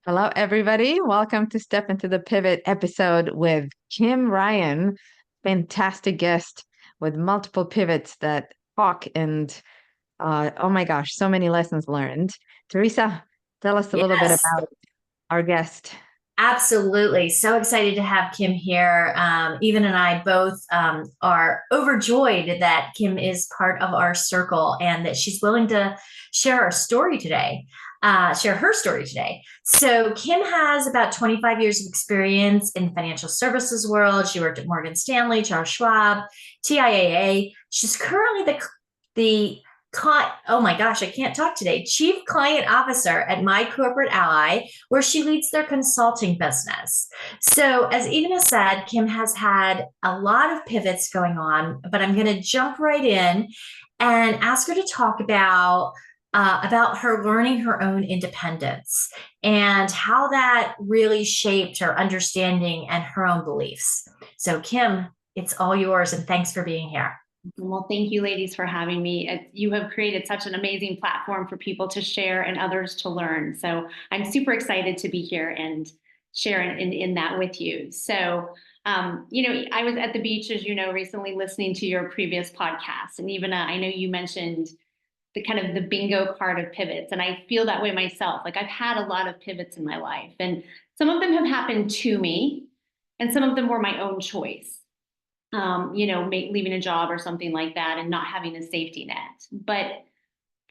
Hello, everybody. Welcome to Step into the Pivot episode with Kim Ryan, fantastic guest with multiple pivots that talk and oh my gosh, so many lessons learned. Teresa, tell us a little bit Yes, about our guest. absolutely. So excited to have Kim here. Even and I both are overjoyed that Kim is part of our circle and that she's willing to share our story today, share her story today. So Kim has about 25 years of experience in financial services world. She worked at Morgan Stanley, Charles Schwab, TIAA. She's currently the oh my gosh, I can't talk today. Chief Client Officer at My Corporate Ally, where she leads their consulting business. So, as Eva said, Kim has had a lot of pivots going on, but I'm going to jump right in and ask her to talk about her learning her own independence and how that really shaped her understanding and her own beliefs. So, Kim, it's all yours, and thanks for being here. Well, thank you, ladies, for having me. You have created such an amazing platform for people to share and others to learn. So I'm super excited to be here and share in that with you. So, I was at the beach, as you know, recently listening to your previous podcast. And even I know you mentioned the kind of the bingo card of pivots. And I feel that way myself. Like I've had a lot of pivots in my life, and some of them have happened to me, and some of them were my own choice. Leaving a job or something like that and not having a safety net. But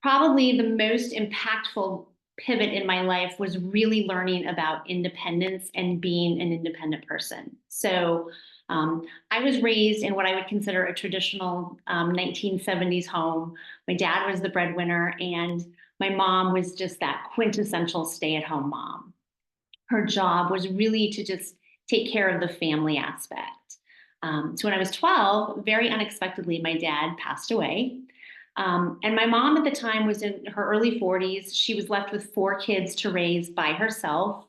probably the most impactful pivot in my life was really learning about independence and being an independent person. So I was raised in what I would consider a traditional 1970s home. My dad was the breadwinner, and my mom was just that quintessential stay-at-home mom. Her job was really to just take care of the family aspect. So when I was 12, very unexpectedly, my dad passed away. And my mom at the time was in her early 40s. She was left with 4 kids to raise by herself.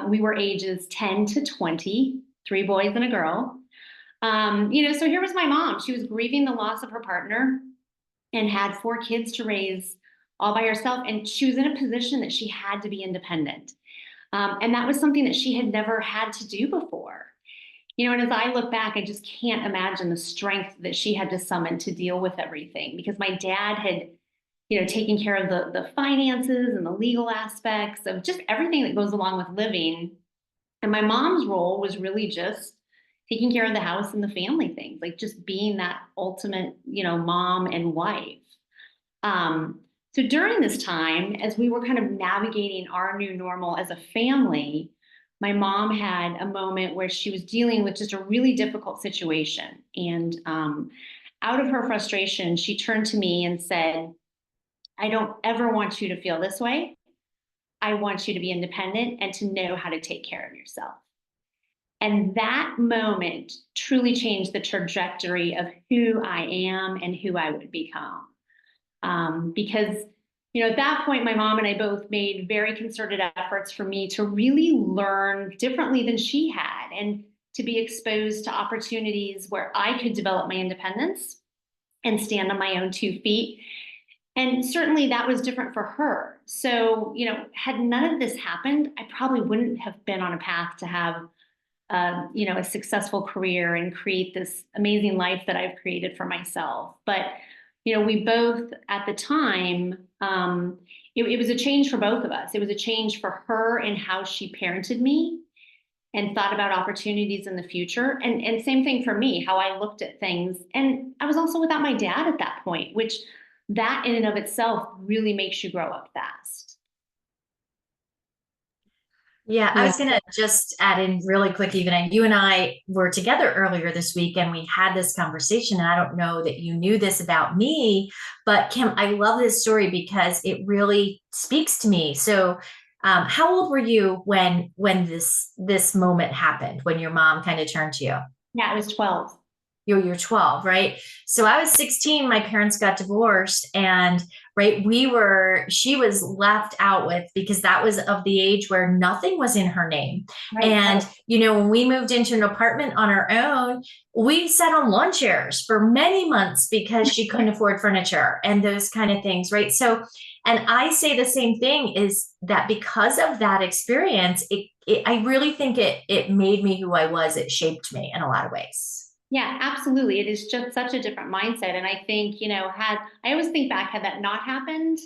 We were ages 10 to 20, 3 boys and a girl. So here was my mom. She was grieving the loss of her partner and had 4 kids to raise all by herself. And she was in a position that she had to be independent. And that was something that she had never had to do before. And as I look back, I just can't imagine the strength that she had to summon to deal with everything, because my dad had, taken care of the finances and the legal aspects of just everything that goes along with living. And my mom's role was really just taking care of the house and the family things, like just being that ultimate, mom and wife. So during this time, as we were kind of navigating our new normal as a family, my mom had a moment where she was dealing with just a really difficult situation. And out of her frustration, she turned to me and said, "I don't ever want you to feel this way. I want you to be independent and to know how to take care of yourself." And that moment truly changed the trajectory of who I am and who I would become. Because at that point, my mom and I both made very concerted efforts for me to really learn differently than she had, and to be exposed to opportunities where I could develop my independence and stand on my own 2 feet. And certainly that was different for her. So, had none of this happened, I probably wouldn't have been on a path to have, a successful career and create this amazing life that I've created for myself. But we both at the time, it was a change for both of us. It was a change for her in how she parented me and thought about opportunities in the future. And same thing for me, how I looked at things. And I was also without my dad at that point, which that in and of itself really makes you grow up fast. Yeah, I Yeah. was going to just add in really quick, even, and you and I were together earlier this week and we had this conversation. And I don't know that you knew this about me, but Kim, I love this story because it really speaks to me. So, how old were you when this moment happened, when your mom kind of turned to you? Yeah, I was 12. You're 12, right? So I was 16, my parents got divorced, and right, she was left out with, because that was of the age where nothing was in her name. Right. And, when we moved into an apartment on our own, we sat on lawn chairs for many months because she couldn't afford furniture and those kind of things, right? So, and I say the same thing, is that because of that experience, I really think it made me who I was. It shaped me in a lot of ways. Yeah, absolutely. It is just such a different mindset. And I think, I always think back, had that not happened,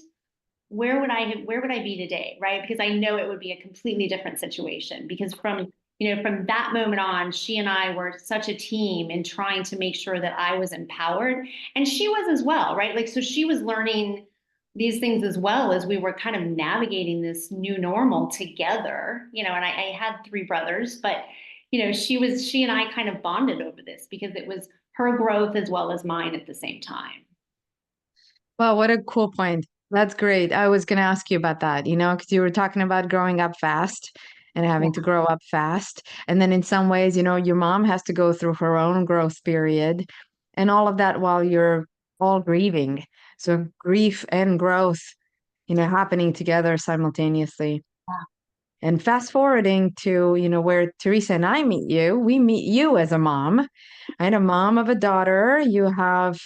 where would I be today? Right. Because I know it would be a completely different situation, because from that moment on, she and I were such a team in trying to make sure that I was empowered, and she was as well. Right. Like, so she was learning these things as well, as we were kind of navigating this new normal together, and I had three brothers, but she and I kind of bonded over this because it was her growth as well as mine at the same time. Well, what a cool point. That's great. I was going to ask you about that, because you were talking about growing up fast and having to grow up fast. And then in some ways, your mom has to go through her own growth period and all of that while you're all grieving. So grief and growth, happening together simultaneously. And fast forwarding to, where Teresa and I meet you, we meet you as a mom. I'm a mom of a daughter. You have,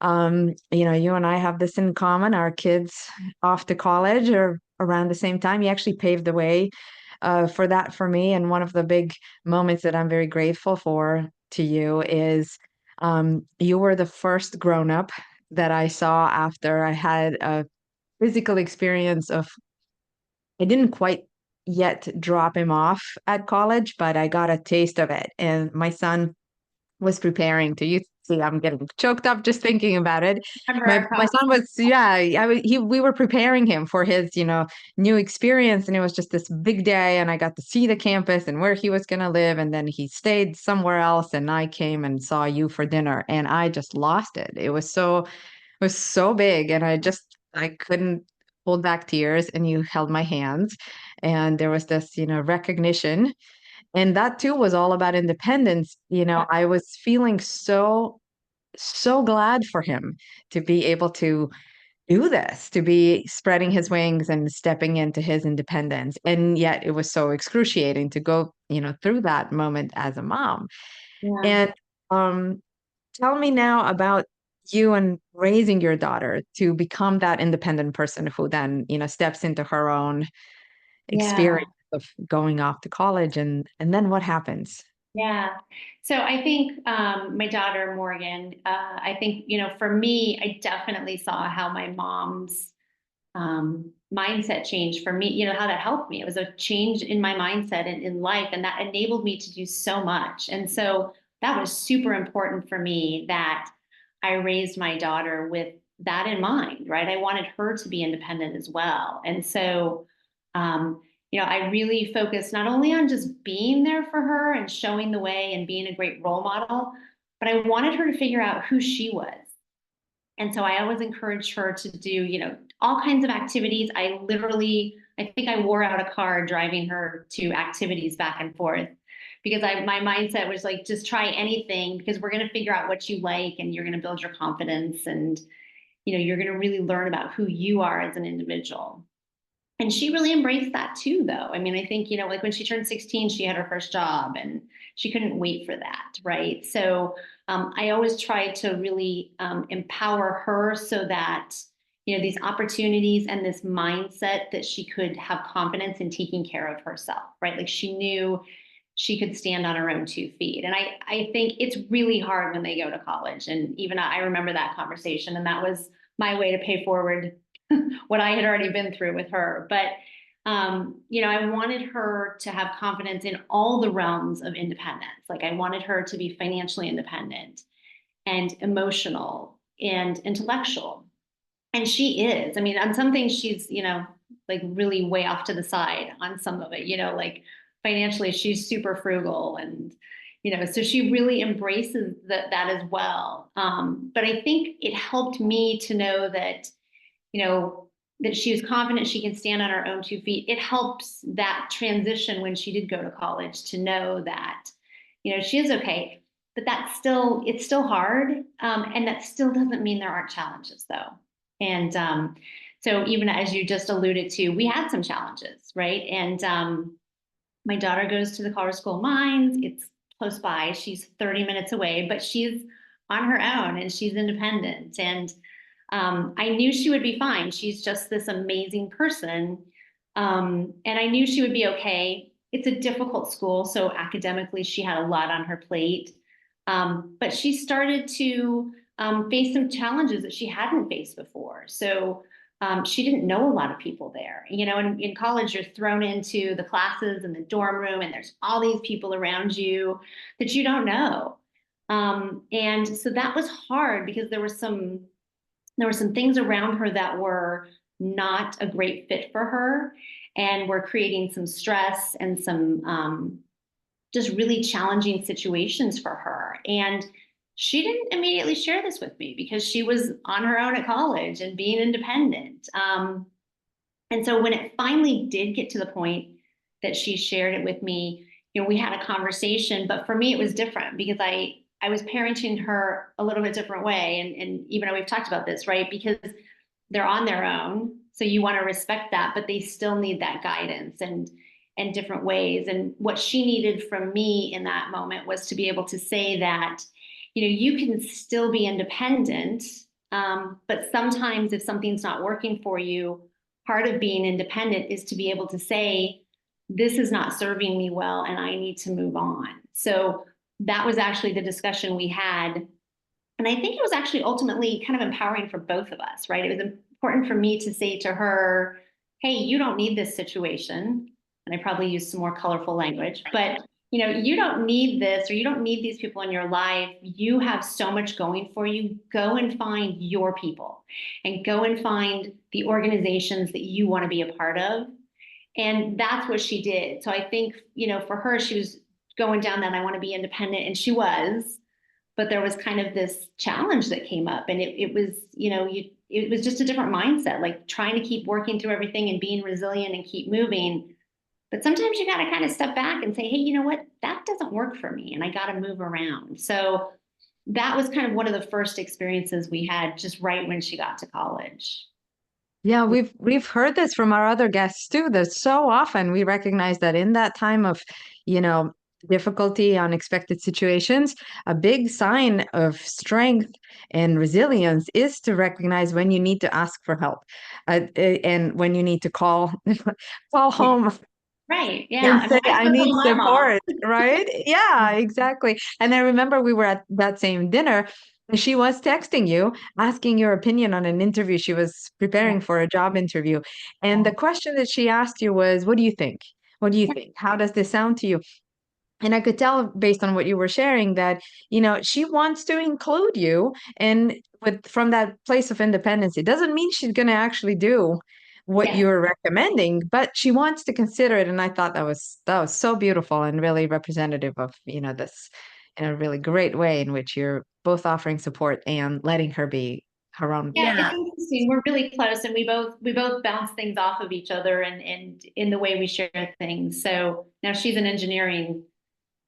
you and I have this in common. Our kids off to college or around the same time. You actually paved the way for that for me. And one of the big moments that I'm very grateful for to you is you were the first grown up that I saw after I had a physical experience of I didn't quite yet drop him off at college, but I got a taste of it. And my son was preparing to you see, I'm getting choked up just thinking about it. My son was, yeah, we were preparing him for his, new experience. And it was just this big day. And I got to see the campus and where he was going to live. And then he stayed somewhere else. And I came and saw you for dinner and I just lost it. It was so big and I couldn't hold back tears and you held my hands and there was this recognition and that too was all about independence. I was feeling so glad for him to be able to do this, to be spreading his wings and stepping into his independence, and yet it was so excruciating to go through that moment as a mom. Yeah. And um tell me now about you and raising your daughter to become that independent person who then, steps into her own Yeah. experience of going off to college and then what happens? Yeah. So I think my daughter, Morgan, I think, for me, I definitely saw how my mom's mindset changed for me, how that helped me. It was a change in my mindset and in life, and that enabled me to do so much. And so that was super important for me, that I raised my daughter with that in mind, right? I wanted her to be independent as well. And so, I really focused not only on just being there for her and showing the way and being a great role model, but I wanted her to figure out who she was. And so I always encouraged her to do, all kinds of activities. I think I wore out a car driving her to activities back and forth, because my mindset was like, just try anything, because we're going to figure out what you like and you're going to build your confidence, and, you're going to really learn about who you are as an individual. And she really embraced that too, though. I mean, I think, like when she turned 16, she had her first job and she couldn't wait for that. Right. So I always tried to really empower her so that, these opportunities and this mindset, that she could have confidence in taking care of herself. Right. Like she knew she could stand on her own 2 feet. And I think it's really hard when they go to college. And even I remember that conversation, and that was my way to pay forward what I had already been through with her. But, I wanted her to have confidence in all the realms of independence. Like I wanted her to be financially independent and emotional and intellectual. And she is. I mean, on some things, she's, like really way off to the side on some of it, like financially, she's super frugal. And, so she really embraces that as well. But I think it helped me to know that, that she was confident she can stand on her own 2 feet. It helps that transition when she did go to college to know that, she is okay. but it's still hard. And that still doesn't mean there aren't challenges though. And so even as you just alluded to, we had some challenges, right? And my daughter goes to the Colorado School of Mines. It's close by. She's 30 minutes away, but she's on her own and she's independent. And I knew she would be fine. She's just this amazing person. And I knew she would be okay. It's a difficult school, so academically she had a lot on her plate. But she started to face some challenges that she hadn't faced before. So she didn't know a lot of people there. You know, in college, you're thrown into the classes and the dorm room, and there's all these people around you that you don't know. And so that was hard because there were some things around her that were not a great fit for her and were creating some stress and some just really challenging situations for her. And she didn't immediately share this with me because she was on her own at college and being independent. And so when it finally did get to the point that she shared it with me, you know, we had a conversation, but for me, it was different because I was parenting her a little bit different way. And even though we've talked about this, right? Because they're on their own. So you want to respect that, but they still need that guidance and different ways. And what she needed from me in that moment was to be able to say that, you know, you can still be independent, but sometimes if something's not working for you, part of being independent is to be able to say, this is not serving me well and I need to move on. So that was actually the discussion we had. And I think it was actually ultimately kind of empowering for both of us, right? It was important for me to say to her, hey, you don't need this situation. And I probably used some more colorful language, but you know, you don't need this or you don't need these people in your life. You have so much going for you. Go and find your people and go and find the organizations that you want to be a part of. And that's what she did. So I think, you know, for her, she was going down that I want to be independent, and she was, but there was kind of this challenge that came up, and it was, you know, it was just a different mindset, like trying to keep working through everything and being resilient and keep moving. But sometimes you got to kind of step back and say, hey, you know what, that doesn't work for me, and I got to move around. So that was kind of one of the first experiences we had just right when she got to college. Yeah, we've heard this from our other guests too. That so often we recognize that in that time of, you know, difficulty, unexpected situations, a big sign of strength and resilience is to recognize when you need to ask for help, and when you need to call call Yeah. home Right. Yeah. and I say, mean, I I still need call my mom. support, right? Yeah, exactly. And I remember we were at that same dinner, and she was texting you, asking your opinion on an interview. She was Yeah. preparing for a job interview. And the question that she asked you was, what do you think? What do you think? How does this sound to you? And I could tell based on what you were sharing that, you know, she wants to include you, and with from that place of independence. It doesn't mean she's going to actually do what Yes. you're recommending, but she wants to consider it. And I thought that was so beautiful and really representative of, you know, this in a really great way in which you're both offering support and letting her be her own. Yeah, it's Yeah. interesting. We're really close, and we both bounce things off of each other, and in the way we share things. So now she's an engineering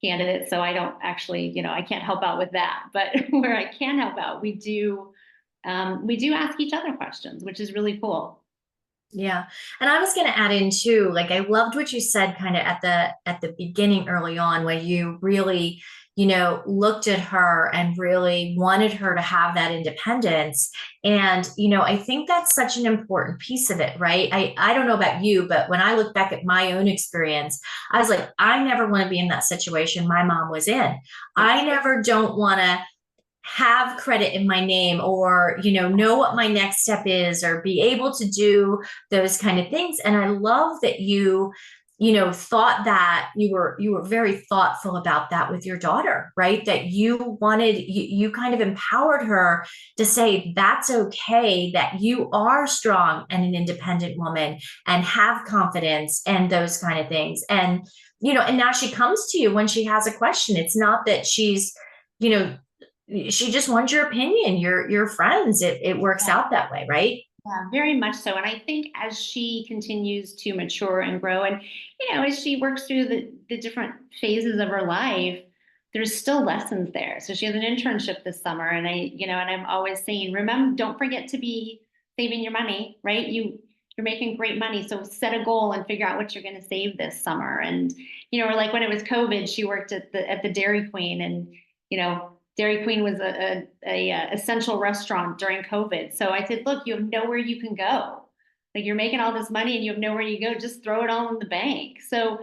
candidate, so I don't actually, you know, I can't help out with that. But where I can help out, we do ask each other questions, which is really cool. Yeah. And I was going to add in too, like I loved what you said kind of at the beginning early on when you really, you know, looked at her and really wanted her to have that independence. And, you know, I think that's such an important piece of it, right? I don't know about you, but when I look back at my own experience, I was like, I never want to be in that situation my mom was in. I never don't want to have credit in my name or know what my next step is or be able to do those kind of things. And I love that thought that you were very thoughtful about that with your daughter, right? That you kind of empowered her to say that's okay, that you are strong and an independent woman and have confidence and those kind of things. And and now she comes to you when she has a question. It's not that she's you know she just wants your opinion. You're friends. It works Yeah. out that way, right? Yeah, very much so. And I think as she continues to mature and grow, and as she works through the different phases of her life, there's still lessons there. So she has an internship this summer, and I'm always saying, remember, don't forget to be saving your money, right? You're making great money, so set a goal and figure out what you're going to save this summer. And or like when it was COVID, she worked at the Dairy Queen, and Dairy Queen was a essential restaurant during COVID. So I said, look, you have nowhere you can go. Like, you're making all this money and you have nowhere you go. Just throw it all in the bank. So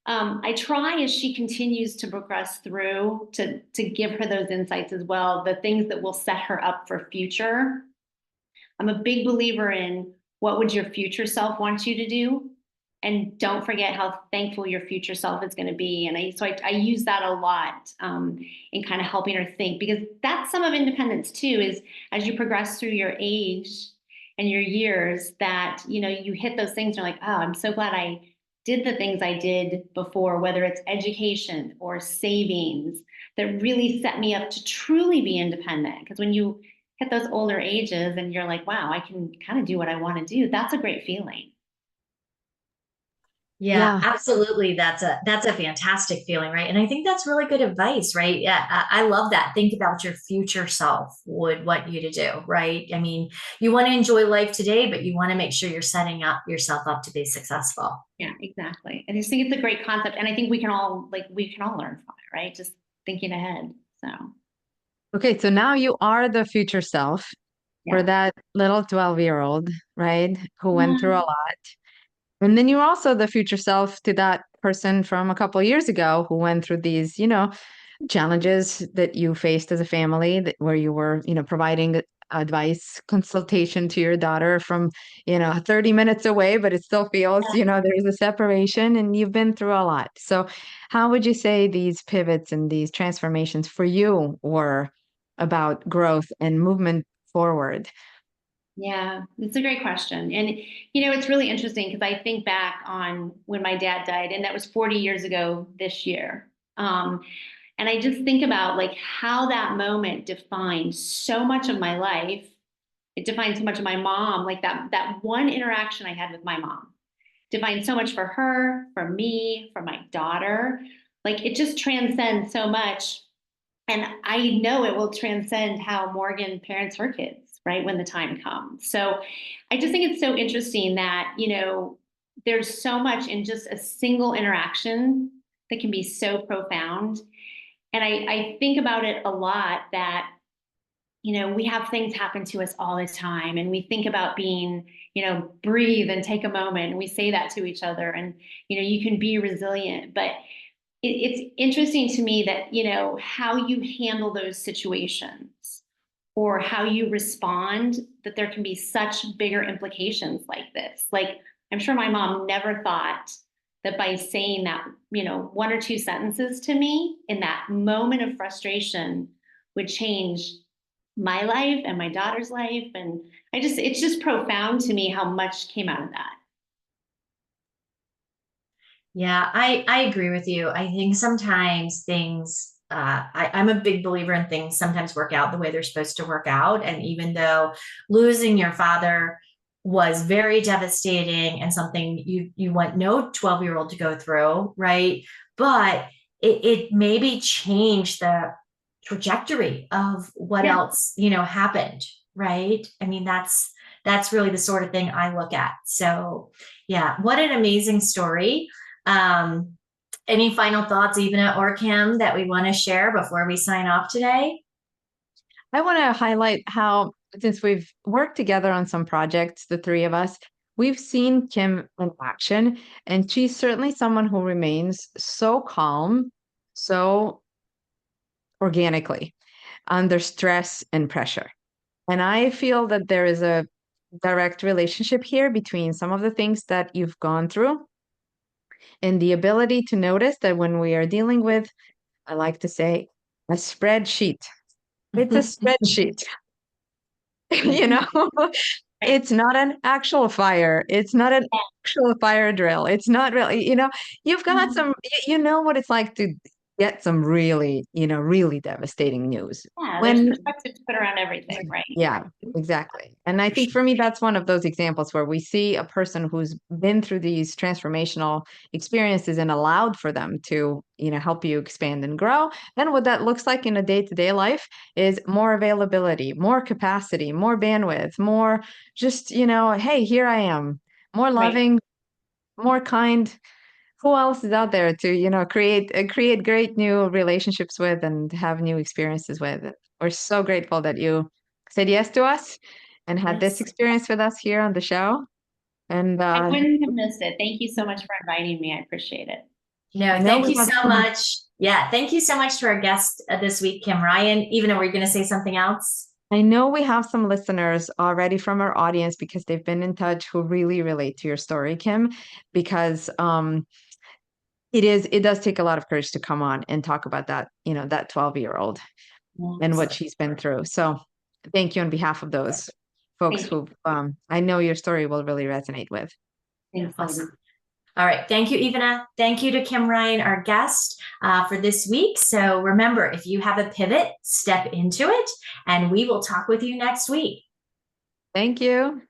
I try, as she continues to progress through, to give her those insights as well, the things that will set her up for future. I'm a big believer in, what would your future self want you to do? And don't forget how thankful your future self is going to be. And I use that a lot in kind of helping her think, because that's some of independence too, is as you progress through your age and your years, that, you hit those things and you're like, oh, I'm so glad I did the things I did before, whether it's education or savings, that really set me up to truly be independent. Because when you hit those older ages and you're like, wow, I can kind of do what I want to do, that's a great feeling. Yeah, Yeah. absolutely. That's a fantastic feeling, right? And I think that's really good advice, right? Yeah, I love that. Think about your future self would want you to do, right? I mean, you want to enjoy life today, but you want to make sure you're setting up yourself up to be successful. Yeah, exactly. And I just think it's a great concept. And I think we can all learn from it, right? Just thinking ahead. So Okay, so now you are the future self for yeah. that little 12-year-old, right? Who went through a Mhm. lot. And then you're also the future self to that person from a couple of years ago who went through these, challenges that you faced as a family, where you were, providing advice, consultation to your daughter from, 30 minutes away, but it still feels, there's a separation, and you've been through a lot. So how would you say these pivots and these transformations for you were about growth and movement forward? Yeah, it's a great question. And, it's really interesting because I think back on when my dad died, and that was 40 years ago this year. And I just think about like how that moment defined so much of my life. It defined so much of my mom, like that one interaction I had with my mom defined so much for her, for me, for my daughter. Like, it just transcends so much. And I know it will transcend how Morgan parents her kids, right, when the time comes. So I just think it's so interesting that, there's so much in just a single interaction that can be so profound. And I think about it a lot that, we have things happen to us all the time. And we think about being, breathe and take a moment. And we say that to each other. And, you can be resilient. But it's interesting to me that, how you handle those situations or how you respond, that there can be such bigger implications like this. Like, I'm sure my mom never thought that by saying that, one or two sentences to me in that moment of frustration would change my life and my daughter's life. And it's just profound to me how much came out of that. Yeah, I agree with you. I think sometimes things, I'm a big believer in things sometimes work out the way they're supposed to work out. And even though losing your father was very devastating and something you want no 12-year-old to go through, right? But it maybe changed the trajectory of what Yeah. else, happened, right? I mean, that's really the sort of thing I look at. So yeah, what an amazing story. Um, any final thoughts, Eva or Kim, that we want to share before we sign off today? I want to highlight how, since we've worked together on some projects, the three of us, we've seen Kim in action, and she's certainly someone who remains so calm, so organically under stress and pressure. And I feel that there is a direct relationship here between some of the things that you've gone through and the ability to notice that when we are dealing with, I like to say, a spreadsheet. It's a spreadsheet. you know Right. it's not an actual fire, it's not an actual fire drill, it's not really, you've got Mhm. some, you know what it's like to get some really, really devastating news. Yeah, there's When perspective to put around everything, right? Yeah, exactly. And I think for me, that's one of those examples where we see a person who's been through these transformational experiences and allowed for them to, help you expand and grow. Then what that looks like in a day-to-day life is more availability, more capacity, more bandwidth, more just, hey, here I am, more Right. loving, more kind. Who else is out there to, create great new relationships with and have new experiences with? We're so grateful that you said yes to us and had this Yes. experience with us here on the show. And I wouldn't have missed it. Thank you so much for inviting me. I appreciate it. No, no, thank we you have so much. Yeah, thank you so much to our guest this week, Kim Ryan. Even though we're going to say something else. I know we have some listeners already from our audience because they've been in touch who really relate to your story, Kim, because it does take a lot of courage to come on and talk about that, that 12-year-old and what she's been through. So thank you on behalf of those folks Thank you. who I know your story will really resonate with. Thanks, Awesome. All right. Thank you, Ivana. Thank you to Kim Ryan, our guest for this week. So remember, if you have a pivot, step into it, and we will talk with you next week. Thank you.